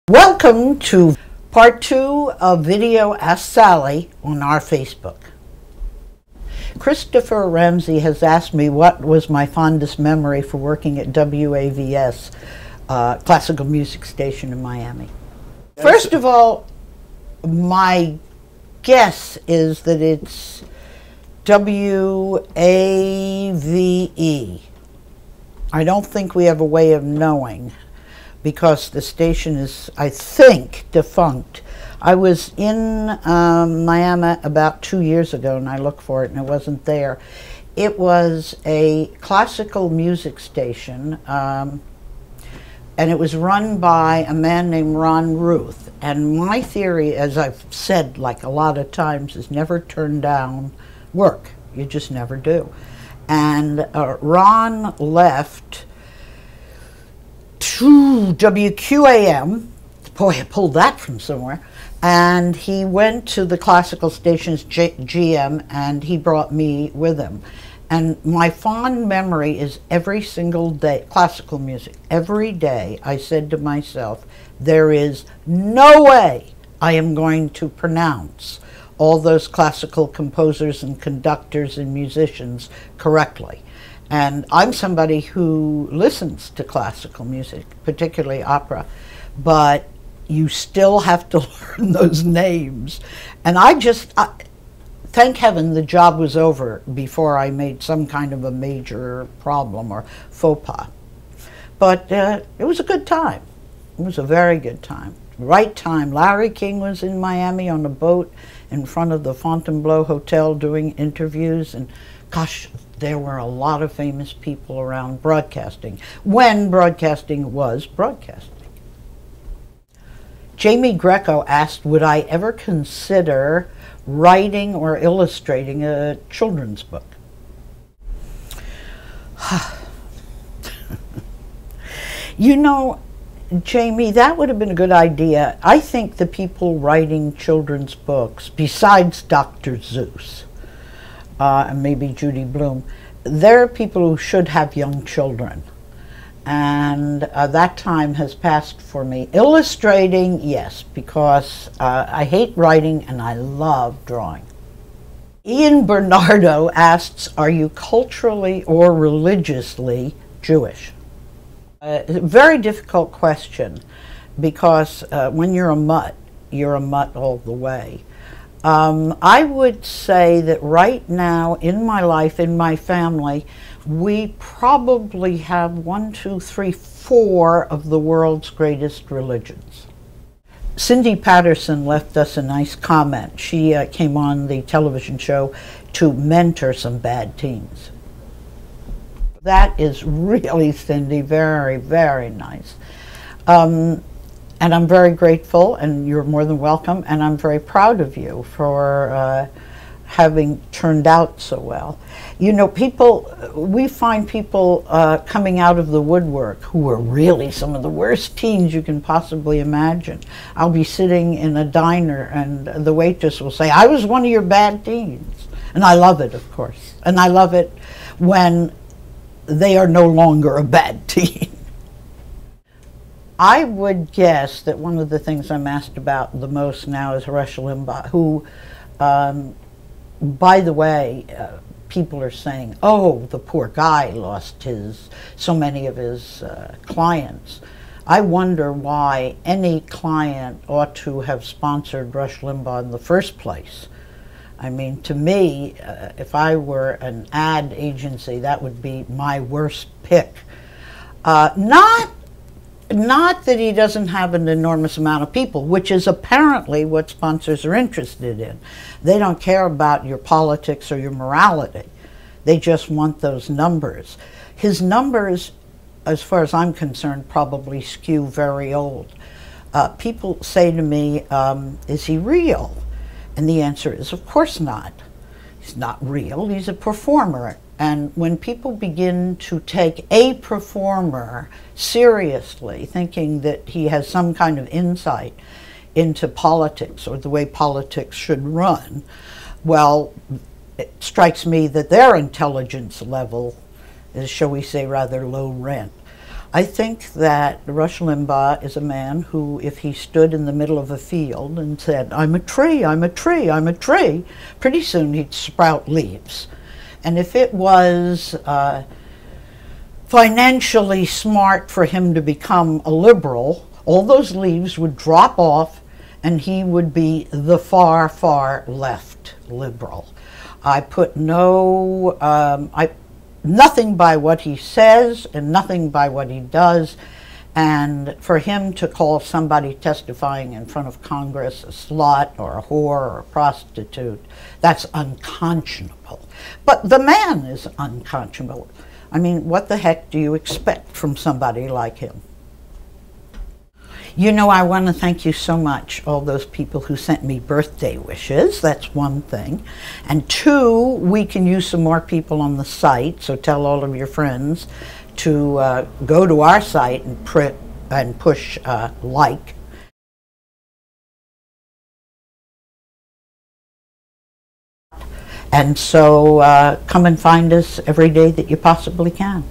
Welcome to part 2 of Video Ask Sally on our Facebook. Christopher Ramsey has asked me what was my fondest memory for working at WAVS, classical music station in Miami. First of all, my guess is that it's WAVE. I don't think we have a way of knowing, because the station is, I think, defunct. I was in Miami about 2 years ago and I looked for it and it wasn't there. It was a classical music station and it was run by a man named Ron Ruth. And my theory, as I've said like a lot of times, is never turn down work. You just never do. And Ron left to WQAM, boy, I pulled that from somewhere, and he went to the classical station's GM and he brought me with him. And my fond memory is every single day, classical music, every day I said to myself, there is no way I am going to pronounce all those classical composers and conductors and musicians correctly. And I'm somebody who listens to classical music, particularly opera, but you still have to learn those names. And thank heaven the job was over before I made some kind of a major problem or faux pas. But it was a good time. It was a very good time. Right time. Larry King was in Miami on a boat in front of the Fontainebleau Hotel doing interviews, and gosh, there were a lot of famous people around broadcasting, when broadcasting was broadcasting. Jamie Greco asked, would I ever consider writing or illustrating a children's book? You know, Jamie, that would have been a good idea. I think the people writing children's books, besides Dr. Seuss, and maybe Judy Blume, there are people who should have young children. And that time has passed for me. Illustrating, yes, because I hate writing and I love drawing. Ian Bernardo asks, are you culturally or religiously Jewish? A very difficult question, because when you're a mutt all the way. I would say that right now in my life, in my family, we probably have 1, 2, 3, 4 of the world's greatest religions. Cindy Patterson left us a nice comment. She came on the television show to mentor some bad teens. That is really, Cindy, very, very nice. And I'm very grateful, and you're more than welcome, and I'm very proud of you for having turned out so well. You know, we find people coming out of the woodwork who are really some of the worst teens you can possibly imagine. I'll be sitting in a diner and the waitress will say, I was one of your bad teens. And I love it, of course. And I love it when they are no longer a bad teen. I would guess that one of the things I'm asked about the most now is Rush Limbaugh, who, by the way, people are saying, oh, the poor guy lost so many of his clients. I wonder why any client ought to have sponsored Rush Limbaugh in the first place. I mean, to me, if I were an ad agency, that would be my worst pick. Not that he doesn't have an enormous amount of people, which is apparently what sponsors are interested in. They don't care about your politics or your morality. They just want those numbers. His numbers, as far as I'm concerned, probably skew very old. People say to me, is he real? And the answer is, of course not. He's not real, he's a performer. And when people begin to take a performer seriously, thinking that he has some kind of insight into politics or the way politics should run, well, it strikes me that their intelligence level is, shall we say, rather low rent. I think that Rush Limbaugh is a man who, if he stood in the middle of a field and said, "I'm a tree, I'm a tree, I'm a tree," pretty soon he'd sprout leaves. And if it was financially smart for him to become a liberal, all those leaves would drop off and he would be the far, far left liberal. I put nothing by what he says and nothing by what he does. And for him to call somebody testifying in front of Congress a slut or a whore or a prostitute, that's unconscionable. But the man is unconscionable. I mean, what the heck do you expect from somebody like him? You know, I want to thank you so much, all those people who sent me birthday wishes. That's one thing. And two, we can use some more people on the site, so tell all of your friends to go to our site and push like. And so come and find us every day that you possibly can.